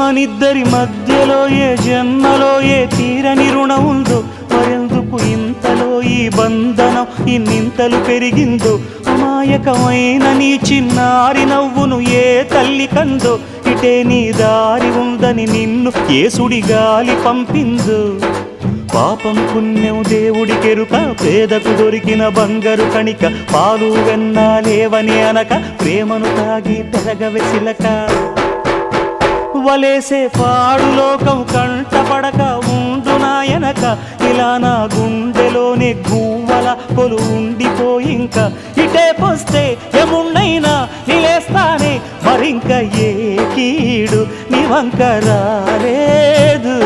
మనిద్దరి మధ్యలో ఏ జన్మలో ఏ తీరని రుణం ఉందో, మరెందుకు ఇంతలో ఈ బంధనం ఇన్నింతలు పెరిగిందో, అమాయకమైన నీ చిన్నారి నవ్వును ఏ తల్లి కందో, ఇటే నీ దారి ఉందని నిన్ను ఏ సుడి గాలి పంపిందో. పాపం పుణ్యం దేవుడికెరుక, పేదకు దొరికిన బంగారు కణిక, పాలు వెన్నా లేవని అనక ప్రేమను తాగి పెరగవెసిలక. వలేసే పాడు లోకం కంటపడక ఉండు నాయనక, ఇలా నా గుండెలోనే గువ్వల కొలు ఉండిపోయింక. ఇటే పోస్తే ఎమున్నైనా నిలేస్తానే, మరింక ఏ కీడు నీ వంక రాలేదు.